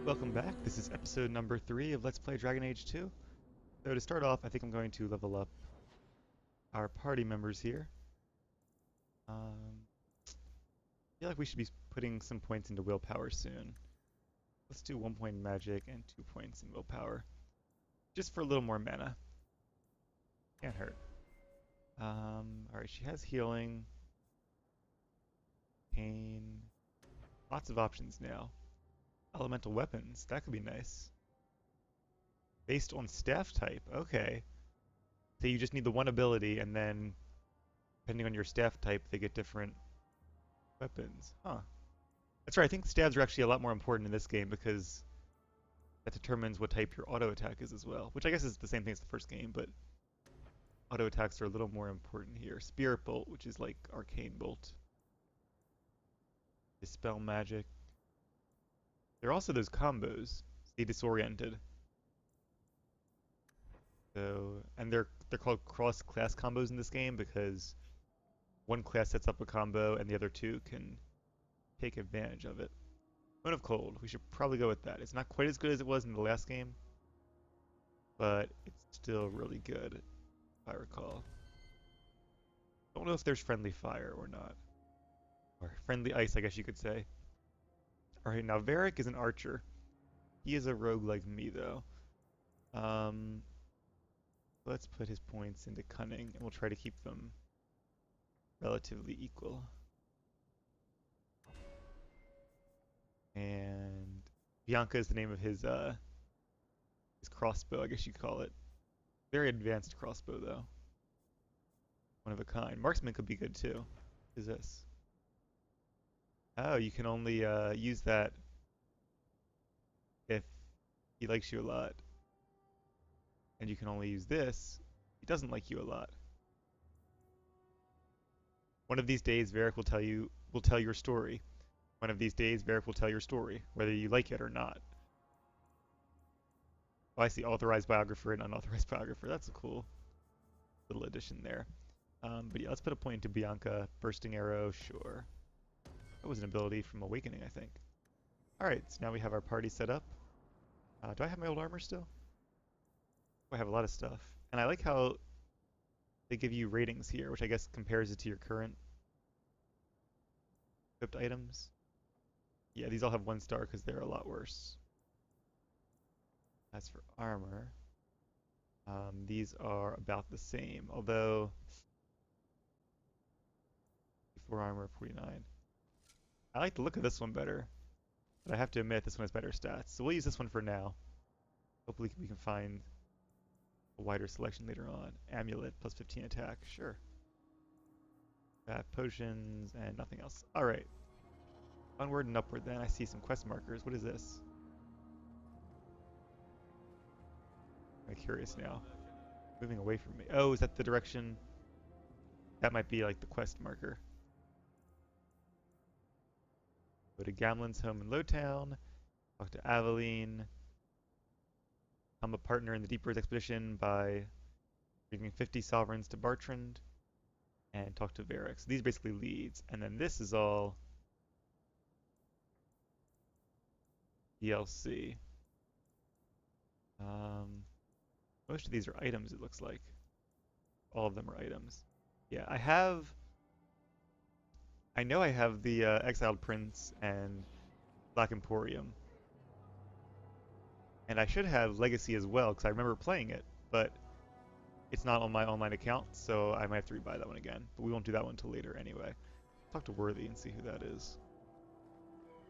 Welcome back. This is episode number 3 of Let's Play Dragon Age 2. So to start off, I think I'm going to level up our party members here. I feel like we should be putting some points into willpower soon. Let's do 1 point in magic and 2 points in willpower. Just for a little more mana. Can't hurt. Alright, she has healing. Pain. Lots of options now. Elemental weapons, that could be nice. Based on staff type, okay. So you just need the one ability, and then depending on your staff type, they get different weapons. Huh. That's right, I think stabs are actually a lot more important in this game because that determines what type your auto attack is as well. Which I guess is the same thing as the first game, but auto attacks are a little more important here. Spirit Bolt, which is like Arcane Bolt. Dispel Magic. There are also those combos. Stay disoriented. So, and they're called cross-class combos in this game because one class sets up a combo and the other two can take advantage of it. Moon of Cold. We should probably go with that. It's not quite as good as it was in the last game, but it's still really good, if I recall. Don't know if there's friendly fire or not. Or friendly ice, I guess you could say. Alright, now Varric is an archer. He is a rogue like me, though. Let's put his points into cunning, and we'll try to keep them relatively equal. And Bianca is the name of his crossbow, I guess you'd call it. Very advanced crossbow, though. One of a kind. Marksman could be good, too. What is this? Oh, you can only use that if he likes you a lot. And you can only use this if he doesn't like you a lot. One of these days, Varric will tell your story. One of these days, Varric will tell your story, whether you like it or not. Oh, I see authorized biographer and unauthorized biographer. That's a cool little addition there. But yeah, let's put a point into Bianca. Bursting arrow, sure. That was an ability from Awakening, I think. Alright, so now we have our party set up. Do I have my old armor still? Oh, I have a lot of stuff. And I like how they give you ratings here, which I guess compares it to your current equipped items. Yeah, these all have 1 star because they're a lot worse. As for armor, these are about the same, although 4 armor, 49. I like the look of this one better, but I have to admit this one has better stats. So we'll use this one for now. Hopefully we can find a wider selection later on. Amulet, plus 15 attack, sure. Potions, and nothing else. Alright. Onward and upward then. I see some quest markers. What is this? I'm curious now. Moving away from me. Oh, is that the direction? That might be like the quest marker. Go to Gamlen's home in Lowtown. Talk to Aveline. I'm a partner in the Deep Earth expedition by bringing 50 sovereigns to Bartrand. And talk to Varric. So these are basically leads. And then this is all DLC. Most of these are items, it looks like. All of them are items. Yeah, I know I have the Exiled Prince and Black Emporium. And I should have Legacy as well, because I remember playing it, but it's not on my online account, so I might have to rebuy that one again. But we won't do that one until later anyway. Talk to Worthy and see who that is.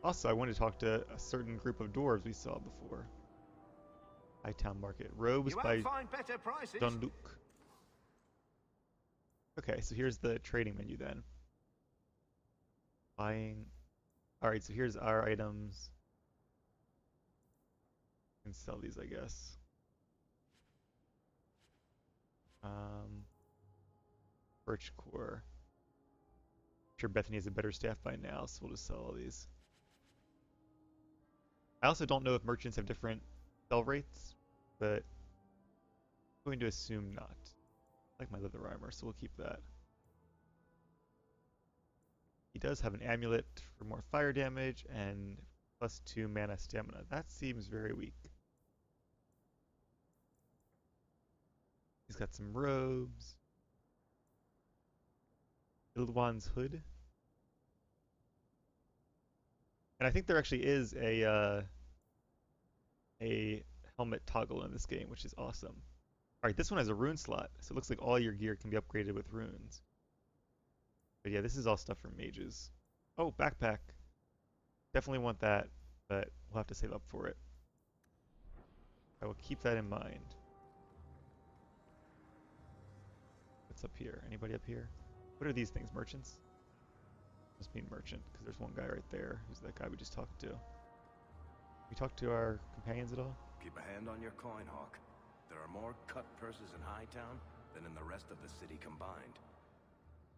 Also, I wanted to talk to a certain group of dwarves we saw before. Hightown Market. Robes by Dunduk. Okay, so here's the trading menu then. Buying. Alright, so here's our items. We can sell these, I guess. Birch core. I'm sure Bethany has a better staff by now, so we'll just sell all these. I also don't know if merchants have different sell rates, but I'm going to assume not. I like my leather armor, so we'll keep that. He does have an amulet for more fire damage and +2 mana stamina. That seems very weak. He's got some robes. Ildwan's hood. And I think there actually is a helmet toggle in this game, which is awesome. Alright, this one has a rune slot, so it looks like all your gear can be upgraded with runes. But yeah, this is all stuff for mages. Oh, backpack. Definitely want that, but we'll have to save up for it. I will keep that in mind. What's up here? Anybody up here? What are these things? Merchants? Must mean merchant, because there's one guy right there. Who's that guy we just talked to? We talked to our companions at all? Keep a hand on your coin, Hawke. There are more cut purses in Hightown than in the rest of the city combined.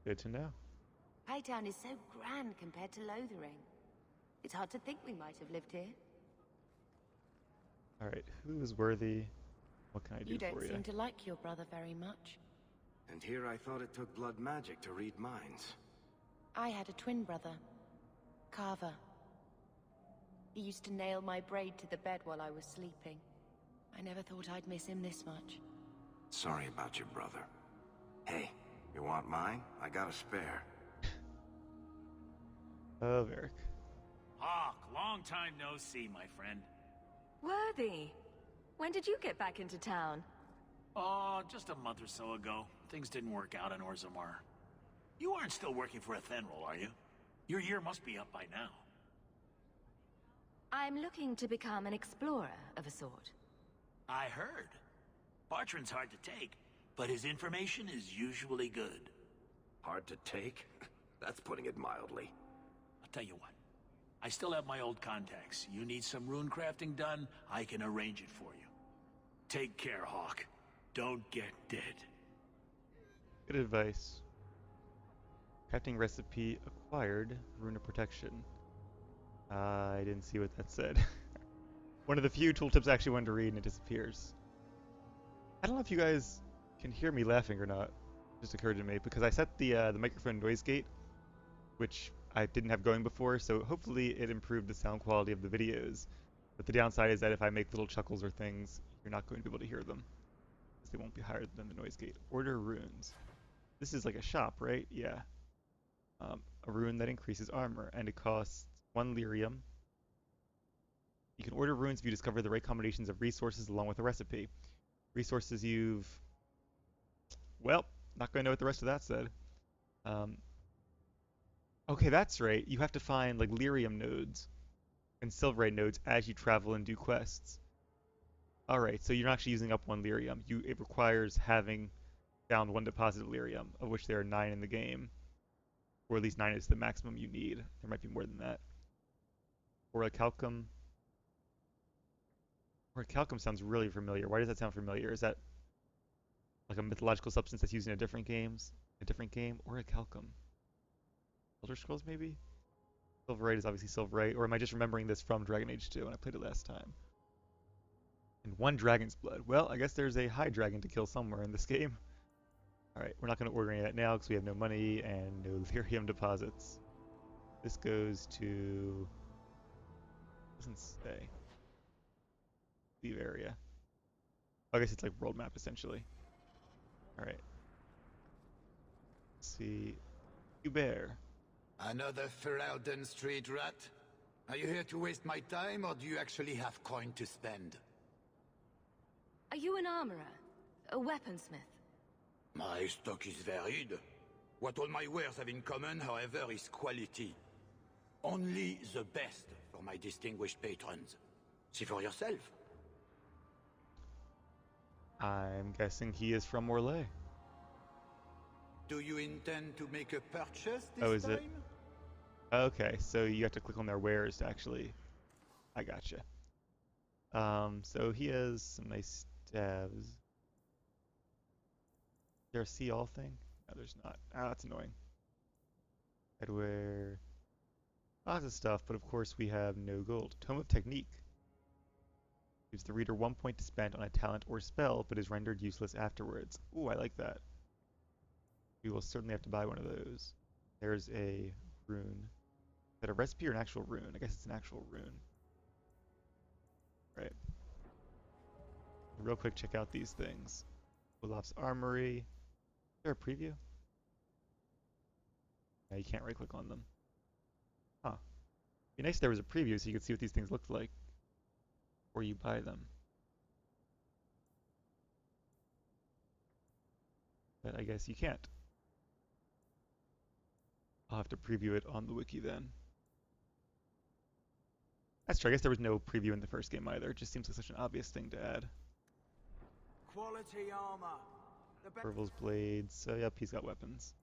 Good to know. Hightown is so grand compared to Lothering. It's hard to think we might have lived here. Alright, who is worthy? What can I do for you? You don't seem to like your brother very much. And here I thought it took blood magic to read minds. I had a twin brother, Carver. He used to nail my braid to the bed while I was sleeping. I never thought I'd miss him this much. Sorry about your brother. Hey, you want mine? I got a spare. Oh, Varric. Hawke, long time no see, my friend. Worthy. When did you get back into town? Oh, just a month or so ago. Things didn't work out in Orzammar. You aren't still working for Athenril, are you? Your year must be up by now. I'm looking to become an explorer of a sort. I heard. Bartrand's hard to take, but his information is usually good. Hard to take? That's putting it mildly. I'll tell you what. I still have my old contacts. You need some rune crafting done, I can arrange it for you. Take care, Hawke. Don't get dead. Good advice. Crafting recipe acquired. Rune of protection. I didn't see what that said. One of the few tooltips I actually wanted to read and it disappears. I don't know if you guys can hear me laughing or not. It just occurred to me because I set the microphone noise gate, which I didn't have going before, so hopefully it improved the sound quality of the videos. But the downside is that if I make little chuckles or things, you're not going to be able to hear them, because they won't be higher than the noise gate. Order runes. This is like a shop, right? Yeah. A rune that increases armor, and it costs 1 lyrium. You can order runes if you discover the right combinations of resources along with a recipe. Resources you've... Well, not going to know what the rest of that said. Okay, that's right. You have to find like lyrium nodes and silverite nodes as you travel and do quests. Alright, so you're not actually using up 1 lyrium. It requires having found 1 deposit of lyrium, of which there are 9 in the game. Or at least 9 is the maximum you need. There might be more than that. Orichalcum. Orichalcum sounds really familiar. Why does that sound familiar? Is that like a mythological substance that's used in a different game? Orichalcum. Elder Scrolls, maybe? Silverite is obviously Silverite. Or am I just remembering this from Dragon Age 2 when I played it last time? And 1 dragon's blood. Well, I guess there's a high dragon to kill somewhere in this game. Alright, we're not going to order any of that now because we have no money and no lyrium deposits. This goes to... doesn't say. Leave area. I guess it's like world map, essentially. Alright. Let's see. Hubert. Another Ferelden street rat? Are you here to waste my time, or do you actually have coin to spend? Are you an armorer? A weaponsmith? My stock is varied. What all my wares have in common, however, is quality. Only the best for my distinguished patrons. See for yourself. I'm guessing he is from Orlais. Do you intend to make a purchase this Oh, is time? it? Okay, so you have to click on their wares to actually... I gotcha. So he has some nice stabs. Is there a see all thing? No, there's not. Ah, that's annoying. Headwear. Lots of stuff, but of course we have no gold. Tome of Technique. Gives the reader 1 point to spend on a talent or spell, but is rendered useless afterwards. Ooh, I like that. We will certainly have to buy one of those. There's a rune. Is that that a recipe or an actual rune? I guess it's an actual rune. Right. Real quick, check out these things. Olaf's Armory. Is there a preview? Yeah, you can't right-click on them. Huh. It'd be nice if there was a preview so you could see what these things looked like before you buy them. But I guess you can't. I'll have to preview it on the wiki then. That's true. I guess there was no preview in the first game either. It just seems like such an obvious thing to add. Quality armor. Orville's blades. So yep, he's got weapons.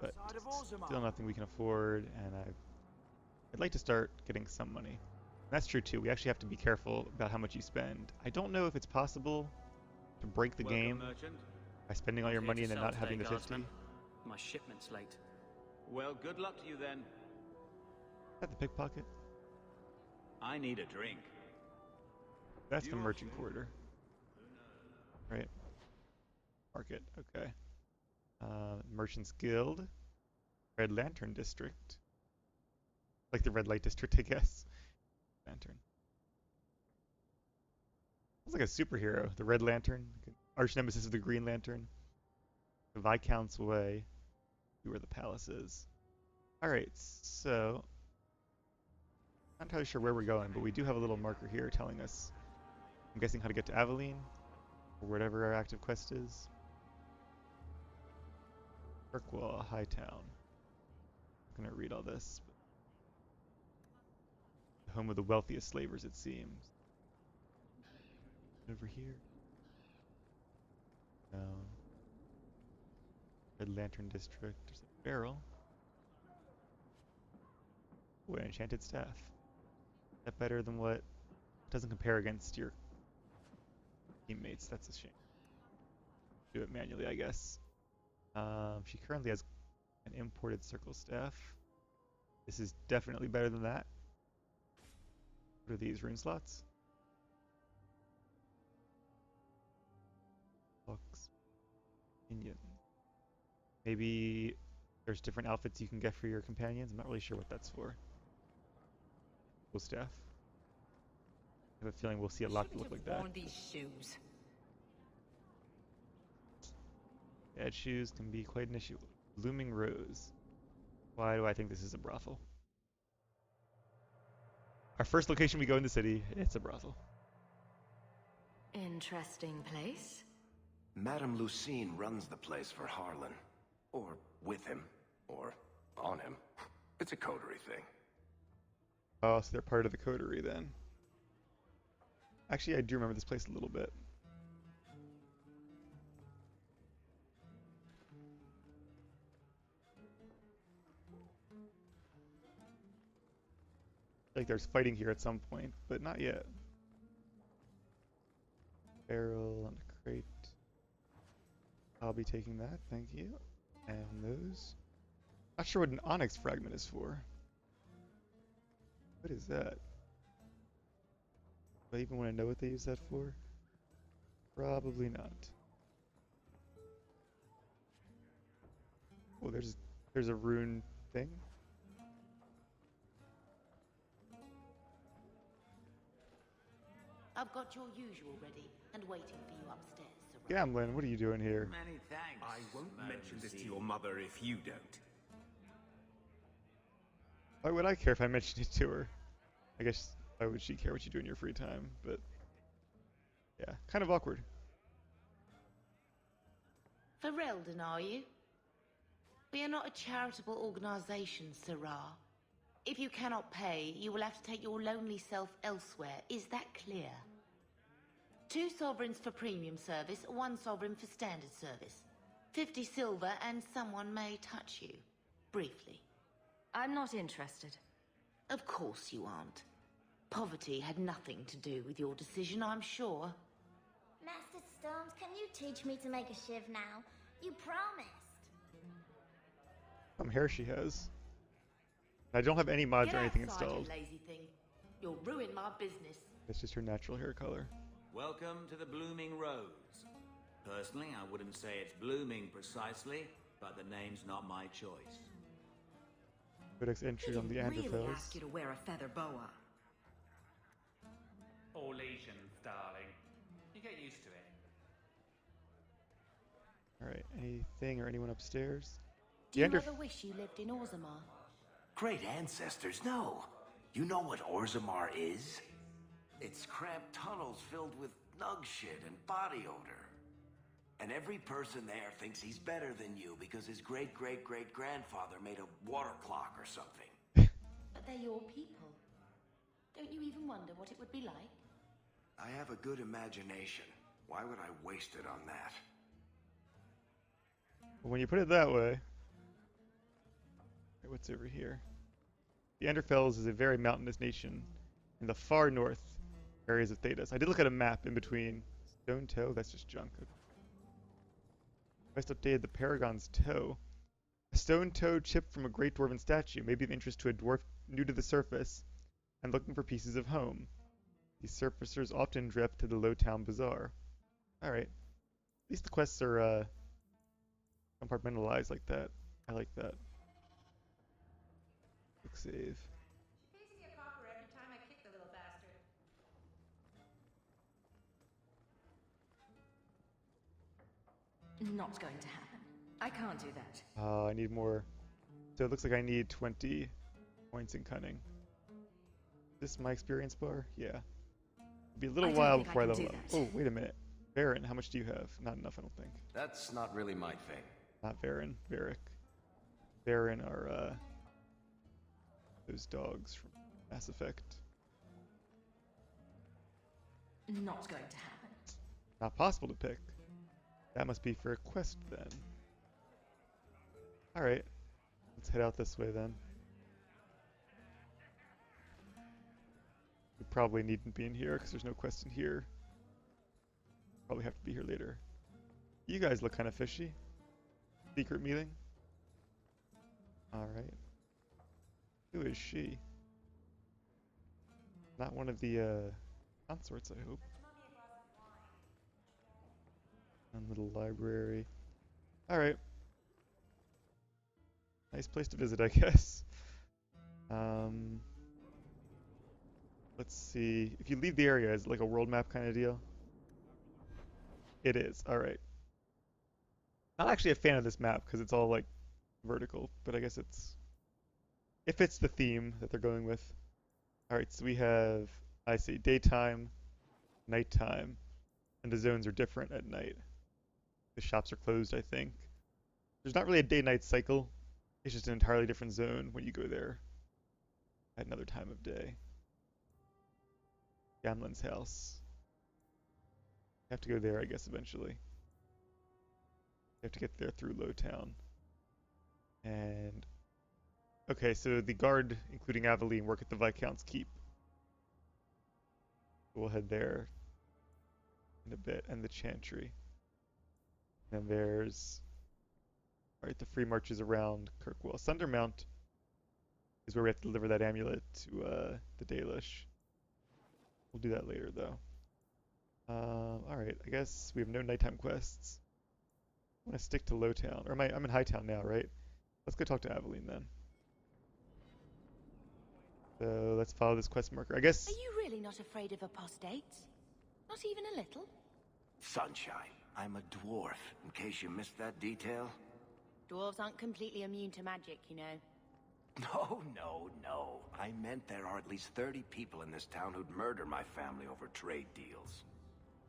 But still nothing we can afford, and I'd like to start getting some money. And that's true too. We actually have to be careful about how much you spend. I don't know if it's possible to break the game by spending all your money and then not having the 50. My shipment's late. Well, good luck to you then. Is that the pickpocket? I need a drink. That's the merchant quarter. Right. Market, okay. Merchant's Guild. Red Lantern District. Like the red light district, I guess. Lantern. Sounds like a superhero. The Red Lantern. Arch nemesis of the Green Lantern. The Viscount's Way. See where the palace is. Alright, so... not entirely sure where we're going, but we do have a little marker here telling us, I'm guessing, how to get to Aveline, or whatever our active quest is. Kirkwall, Hightown. I'm gonna read all this. The home of the wealthiest slavers, it seems. Over here. No. Red Lantern District. There's a barrel. Ooh, an enchanted staff. Is that better than what? It doesn't compare against your teammates. That's a shame. Do it manually, I guess. She currently has an imported circle staff. This is definitely better than that. What are these, rune slots? Hawke's Minion. Maybe there's different outfits you can get for your companions. I'm not really sure what that's for. Cool staff. I have a feeling we'll see a lot that look like that. These shoes. Bad shoes can be quite an issue. Blooming Rose. Why do I think this is a brothel? Our first location we go in the city, it's a brothel. Interesting place. Madame Lucine runs the place for Harlan. Or with him. Or on him. It's a coterie thing. Oh, so they're part of the coterie then. Actually, I do remember this place a little bit. Like there's fighting here at some point, but not yet. Barrel and a crate. I'll be taking that, thank you. And those. Not sure what an onyx fragment is for. What is that? Do I even want to know what they use that for? Probably not. Oh, there's a rune thing. I've got your usual ready and waiting for you upstairs, Sir. Gamlin, what are you doing here? Many thanks. I won't mention this to your mother if you don't. Why would I care if I mentioned it to her? I guess, why would she care what you do in your free time? But, yeah, kind of awkward. Ferelden, are you? We are not a charitable organization, Sirrah. If you cannot pay, you will have to take your lonely self elsewhere. Is that clear? 2 sovereigns for premium service, 1 sovereign for standard service. 50 silver and someone may touch you. Briefly. I'm not interested. Of course you aren't. Poverty had nothing to do with your decision, I'm sure. Master Storms, can you teach me to make a shiv now? You promised. Some hair she has. I don't have any mods or anything installed. You lazy thing. You'll ruin my business. It's just her natural hair color. Welcome to the Blooming Rose. Personally, I wouldn't say it's blooming precisely, but the name's not my choice. Codex entry on the Really Anderfels. ask you to wear a feather boa. All legions, darling. You get used to it. Alright, anything or anyone upstairs? Do you ever wish you lived in Orzammar? Great ancestors, no. You know what Orzammar is? It's cramped tunnels filled with nug shit and body odor. And every person there thinks he's better than you because his great-great-great-grandfather made a water clock or something. But they're your people. Don't you even wonder what it would be like? I have a good imagination. Why would I waste it on that? When you put it that way... What's over here? The Anderfels is a very mountainous nation in the far north areas of Thedas. I did look at a map in between. Stone Toe? That's just junk. Quest updated the Paragon's Toe. A stone toe chipped from a great dwarven statue may be of interest to a dwarf new to the surface and looking for pieces of home. These surfacers often drift to the Lowtown bazaar. Alright. At least the quests are compartmentalized like that. I like that. Quick save. He pays me a copper every time I kick the little bastard. Not going to happen. I can't do that. I need more. So it looks like I need 20 points in cunning. Is this my experience bar? Yeah. It'll be a little while before I level up. Oh, wait a minute. Baron, how much do you have? Not enough, I don't think. That's not really my thing. Not Baron. Varric. Baron are, those dogs from Mass Effect. Not going to happen. Not possible to pick. That must be for a quest then. Alright. Let's head out this way then. We probably needn't be in here because there's no quest in here. Probably have to be here later. You guys look kind of fishy. Secret meeting? Alright. Who is she? Not one of the consorts, I hope. One little library. Alright. Nice place to visit, I guess. Let's see. If you leave the area, is it like a world map kind of deal? It is. Alright. Not actually a fan of this map because it's all like vertical, but I guess it fits the theme that they're going with. Alright, so we have, I see, daytime, nighttime, and the zones are different at night. The shops are closed, I think. There's not really a day-night cycle. It's just an entirely different zone when you go there at another time of day. Gamlen's house. You have to go there, I guess, eventually. You have to get there through Lowtown. And... okay, so the guard, including Aveline, work at the Viscount's Keep. We'll head there in a bit, and the Chantry. And there's... alright, the free marches around Kirkwall. Sundermount is where we have to deliver that amulet to the Dalish. We'll do that later, though. Alright, I guess we have no nighttime quests. I'm going to stick to Lowtown. Or I'm in Hightown now, right? Let's go talk to Aveline, then. So, let's follow this quest marker. I guess... Are you really not afraid of apostates? Not even a little? Sunshine, I'm a dwarf, in case you missed that detail. Dwarves aren't completely immune to magic, you know. No. I meant there are at least 30 people in this town who'd murder my family over trade deals.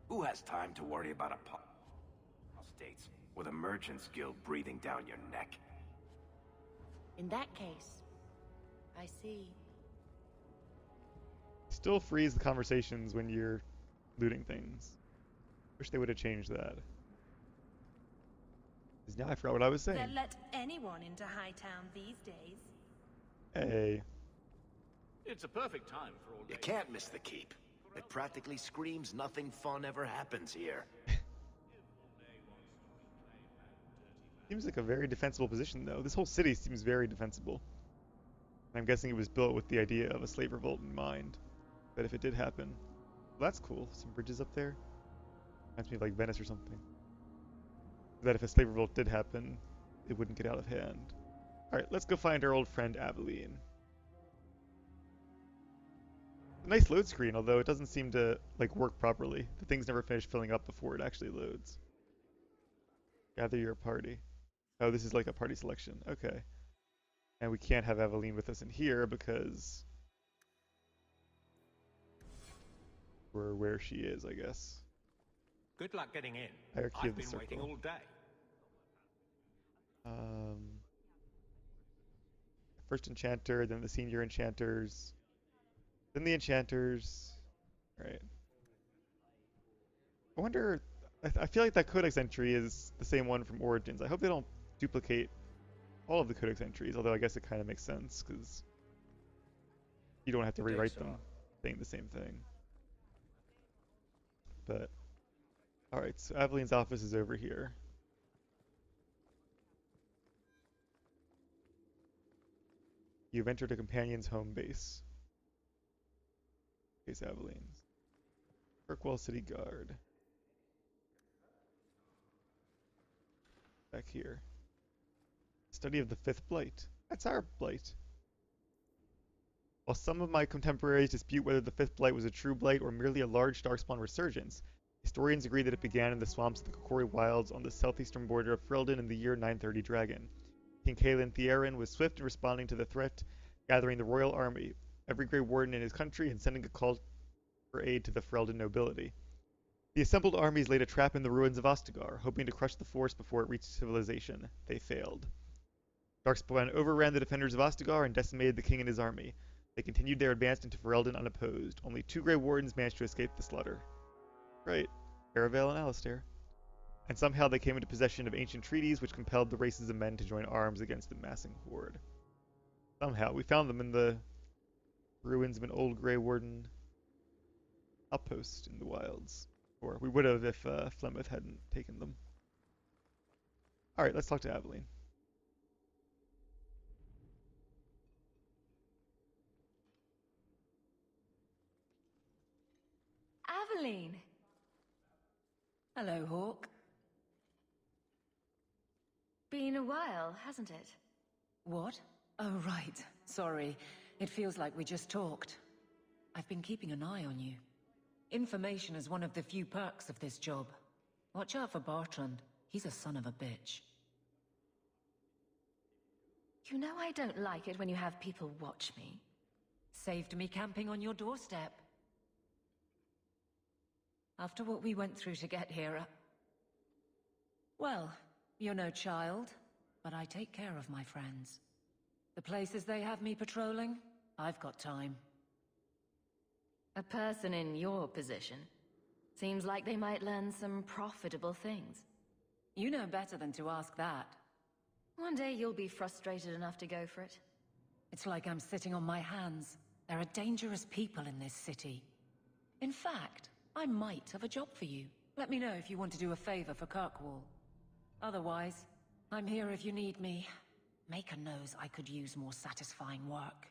Who has time to worry about apostates with a merchant's guild breathing down your neck? In that case, I see. Still freeze the conversations when you're looting things. Wish they would have changed that. Because now I forgot what I was saying. They'll let anyone into Hightown these days. Hey. It's a perfect time for all You can't miss the keep. It practically screams nothing fun ever happens here. Seems like a very defensible position, though. This whole city seems very defensible. And I'm guessing it was built with the idea of a slave revolt in mind. That if it did happen... well, that's cool. Some bridges up there. Reminds me of like Venice or something. That if a slave revolt did happen, it wouldn't get out of hand. Alright, let's go find our old friend Aveline. Nice load screen, although it doesn't seem to like work properly. The things never finish filling up before it actually loads. Gather your party. Oh, this is like a party selection. Okay. And we can't have Aveline with us in here because we're where she is, I guess. Good luck getting in. Hierarchy I've of the been waiting circle. all day. First enchanter, then the senior enchanters, then the enchanters. Right. I wonder. I feel like that codex entry is the same one from Origins. I hope they don't duplicate all of the codex entries, although I guess it kind of makes sense because you don't have to rewrite them saying the same thing. But alright, so Aveline's office is over here. You've entered a companion's home base. Base Aveline's. Kirkwall City Guard. Back here. Study of the Fifth Blight. That's our blight. While some of my contemporaries dispute whether the Fifth Blight was a true blight or merely a large darkspawn resurgence, historians agree that it began in the swamps of the Kokori Wilds on the southeastern border of Ferelden in the year 930 Dragon. King Kaelin Theron was swift in responding to the threat, gathering the royal army, every Grey Warden in his country, and sending a call for aid to the Ferelden nobility. The assembled armies laid a trap in the ruins of Ostagar, hoping to crush the force before it reached civilization. They failed. Darkspawn overran the defenders of Ostagar and decimated the king and his army. They continued their advance into Ferelden unopposed. Only 2 Grey Wardens managed to escape the slaughter. Right. Caravel and Alistair. And somehow they came into possession of ancient treaties which compelled the races of men to join arms against the massing horde. Somehow. We found them in the ruins of an old Grey Warden outpost in the wilds. Or we would have if Flemeth hadn't taken them. Alright, let's talk to Aveline. Aveline! Hello, Hawke. Been a while, hasn't it? What? Oh, right. Sorry. It feels like we just talked. I've been keeping an eye on you. Information is one of the few perks of this job. Watch out for Bartrand. He's a son of a bitch. You know I don't like it when you have people watch me. Saved me camping on your doorstep. After what we went through to get here, well, you're no child, but I take care of my friends. The places they have me patrolling, I've got time. A person in your position. Seems like they might learn some profitable things. You know better than to ask that. One day you'll be frustrated enough to go for it. It's like I'm sitting on my hands. There are dangerous people in this city. In fact, I might have a job for you. Let me know if you want to do a favor for Kirkwall. Otherwise, I'm here if you need me. Maker knows I could use more satisfying work.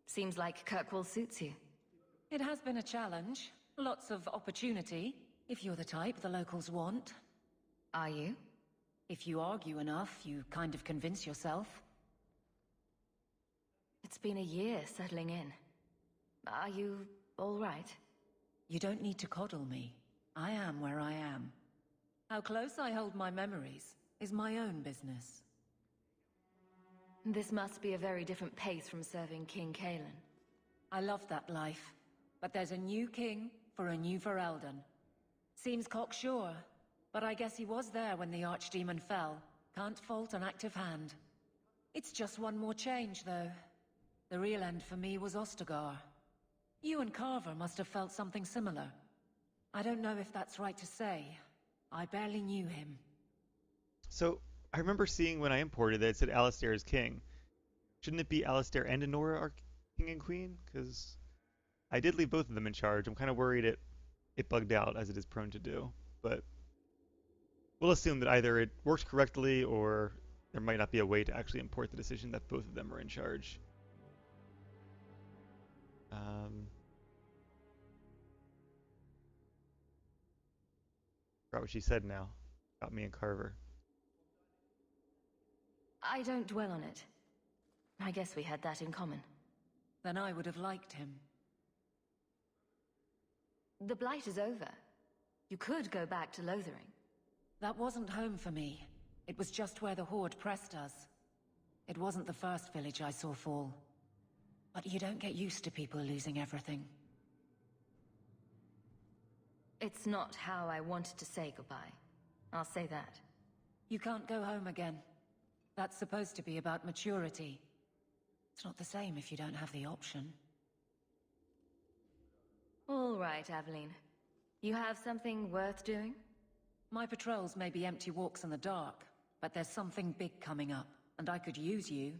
Seems like Kirkwall suits you. It has been a challenge. Lots of opportunity, if you're the type the locals want. Are you? If you argue enough, you kind of convince yourself. It's been a year settling in. Are you all right? You don't need to coddle me. I am where I am. How close I hold my memories is my own business. This must be a very different pace from serving King Kaelin. I love that life, but there's a new king for a new Ferelden. Seems cocksure, but I guess he was there when the Archdemon fell. Can't fault an active hand. It's just one more change, though. The real end for me was Ostagar. You and Carver must have felt something similar. I don't know if that's right to say. I barely knew him. So, I remember seeing when I imported that it said Alistair is king. Shouldn't it be Alistair and Enora are king and queen? Because I did leave both of them in charge. I'm kind of worried it bugged out, as it is prone to do. But we'll assume that either it works correctly or there might not be a way to actually import the decision that both of them are in charge. Forgot what she said now. Got me and Carver. I don't dwell on it. I guess we had that in common. Then I would have liked him. The Blight is over. You could go back to Lothering. That wasn't home for me. It was just where the Horde pressed us. It wasn't the first village I saw fall. But you don't get used to people losing everything. It's not how I wanted to say goodbye. I'll say that. You can't go home again. That's supposed to be about maturity. It's not the same if you don't have the option. All right, Aveline. You have something worth doing? My patrols may be empty walks in the dark, but there's something big coming up, and I could use you.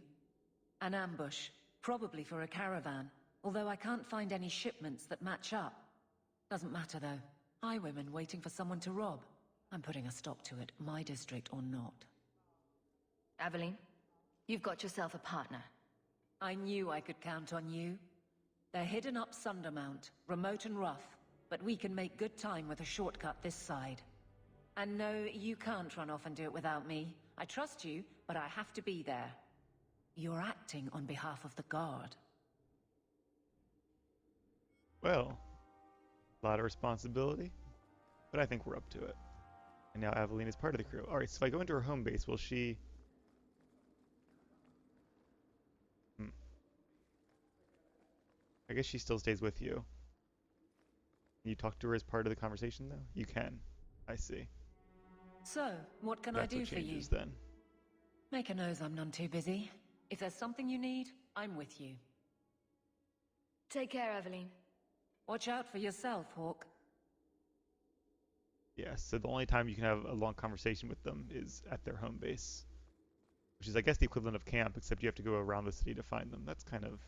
An ambush, probably for a caravan, although I can't find any shipments that match up. Doesn't matter though. Highwaymen waiting for someone to rob. I'm putting a stop to it, my district or not. Aveline, you've got yourself a partner. I knew I could count on you. They're hidden up Sundermount, remote and rough, but we can make good time with a shortcut this side. And no, you can't run off and do it without me. I trust you, but I have to be there. You're acting on behalf of the Guard. Well, a lot of responsibility, but I think we're up to it. And now Aveline is part of the crew. Alright, so if I go into her home base, will she... I guess she still stays with you. Can you talk to her as part of the conversation, though? You can. I see. So, what can I do for you? Then. Make a nose I'm none too busy. If there's something you need, I'm with you. Take care, Aveline. Watch out for yourself, Hawke. Yes, so the only time you can have a long conversation with them is at their home base. Which is, I guess, the equivalent of camp, except you have to go around the city to find them. That's kind of...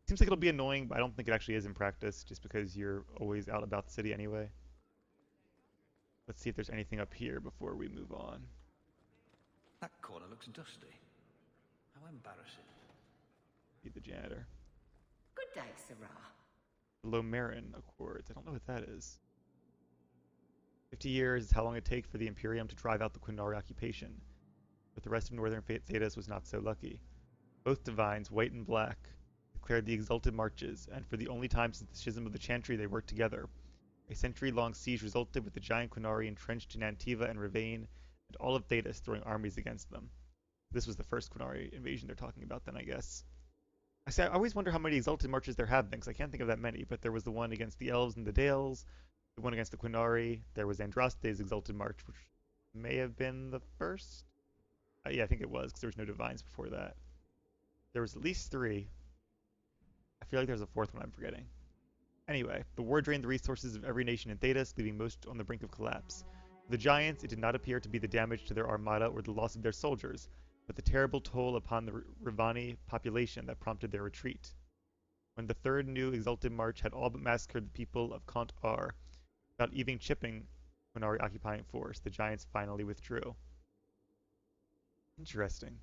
Seems like it'll be annoying, but I don't think it actually is in practice, just because you're always out about the city anyway. Let's see if there's anything up here before we move on. That corner looks dusty. How embarrassing. Be the janitor. Good day, Sarah. Lomarin Accords. I don't know what that is. 50 years is how long it takes for the Imperium to drive out the Qunari occupation. But the rest of northern Thedas was not so lucky. Both divines, white and black, declared the Exalted Marches, and for the only time since the schism of the Chantry they worked together. A century-long siege resulted with the giant Qunari entrenched in Antiva and Ravane, and all of Thedas throwing armies against them. This was the first Qunari invasion they're talking about then, I guess. I always wonder how many Exalted Marches there have been, because I can't think of that many, but there was the one against the Elves and the Dales, the one against the Qunari, there was Andraste's Exalted March, which may have been the first? Yeah, I think it was, because there was no Divines before that. There was at least 3. I feel like there's a 4th one I'm forgetting. Anyway, the war drained the resources of every nation in Thedas, leaving most on the brink of collapse. For the Giants, it did not appear to be the damage to their armada or the loss of their soldiers, but the terrible toll upon the Ravani population that prompted their retreat. When the third new Exalted March had all but massacred the people of Kant Ar, without even chipping Qunari occupying force, the Giants finally withdrew. Interesting.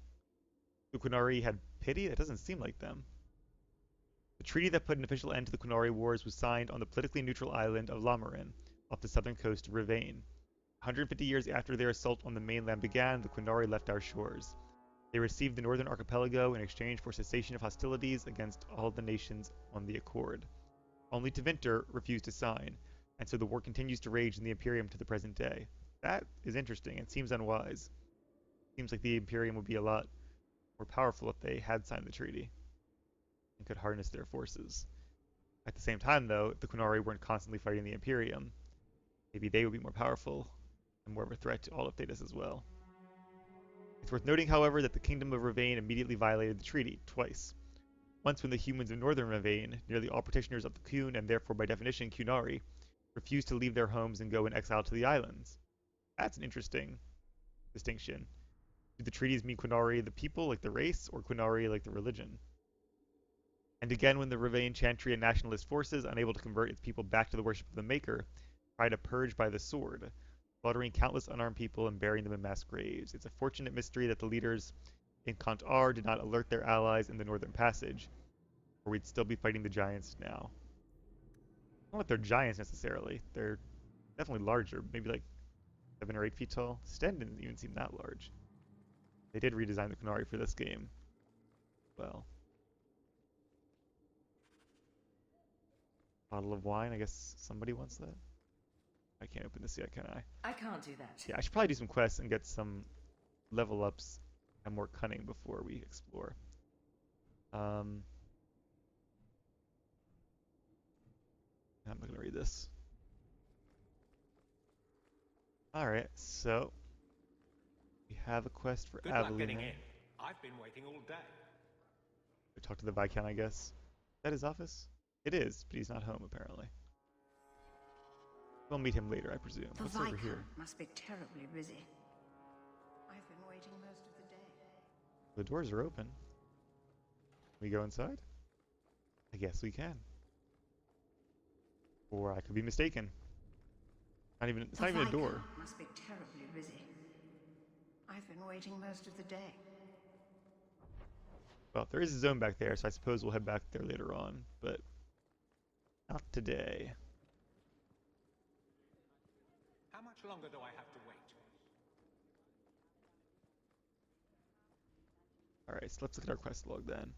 The Qunari had pity? That doesn't seem like them. The treaty that put an official end to the Qunari Wars was signed on the politically neutral island of Lomarin, off the southern coast of Ravane. 150 years after their assault on the mainland began, the Qunari left our shores. They received the northern archipelago in exchange for cessation of hostilities against all the nations on the Accord. Only Tevinter refused to sign, and so the war continues to rage in the Imperium to the present day. That is interesting and seems unwise. Seems like the Imperium would be a lot more powerful if they had signed the treaty and could harness their forces. At the same time, though, if the Qunari weren't constantly fighting the Imperium, maybe they would be more powerful and more of a threat to all of Thedas as well. It's worth noting, however, that the Kingdom of Ravane immediately violated the treaty, twice. Once when the humans of northern Ravane, nearly all practitioners of the Qun, and therefore by definition Qunari, refused to leave their homes and go in exile to the islands. That's an interesting distinction. Do the treaties mean Qunari the people, like the race, or Qunari like the religion? And again, when the Ravane Chantry and nationalist forces, unable to convert its people back to the worship of the Maker, tried to purge by the sword, slaughtering countless unarmed people and burying them in mass graves. It's a fortunate mystery that the leaders in Kant Ar did not alert their allies in the Northern Passage, or we'd still be fighting the Giants now. I don't know if they're giants necessarily. They're definitely larger, maybe like 7 or 8 feet tall. Sten didn't even seem that large. They did redesign the Qunari for this game. Well. Bottle of wine, I guess somebody wants that. I can't open this yet, can I? I can't do that. Yeah, I should probably do some quests and get some level ups and more cunning before we explore. I'm not going to read this. Alright, so we have a quest for Good luck Aveline. getting in. I've been waiting all day. We talk to the Viscount, I guess. Is that his office? It is, but he's not home apparently. We'll meet him later, I presume. The What's over Viscount here? must be terribly busy. I've been waiting most of the day. The doors are open. Can we go inside? I guess we can. Or I could be mistaken. It's not even a door. Must be terribly busy. I've been waiting most of the day. Well, there is a zone back there, so I suppose we'll head back there later on, but not today. How much longer do I have to wait? Alright, so let's look at our quest log then.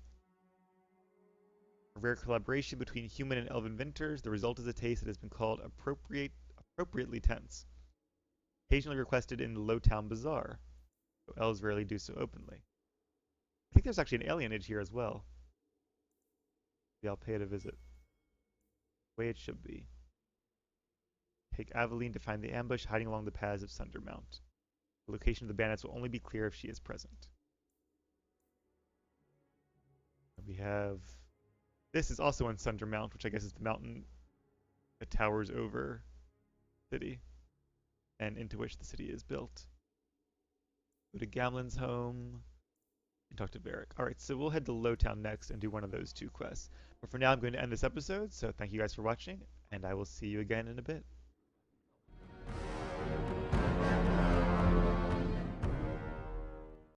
A rare collaboration between human and elven inventors. The result is a taste that has been called appropriately tense. Occasionally requested in the Lowtown bazaar, though elves rarely do so openly. I think there's actually an alienage here as well. Maybe I'll pay it a visit. The way it should be. Take Aveline to find the ambush hiding along the paths of Sundermount. The location of the bandits will only be clear if she is present. We have... This is also on Sundermount, which I guess is the mountain that towers over the city and into which the city is built. Go to Gamlen's home and talk to Varric. Alright, so we'll head to Lowtown next and do one of those two quests. But for now, I'm going to end this episode, so thank you guys for watching, and I will see you again in a bit.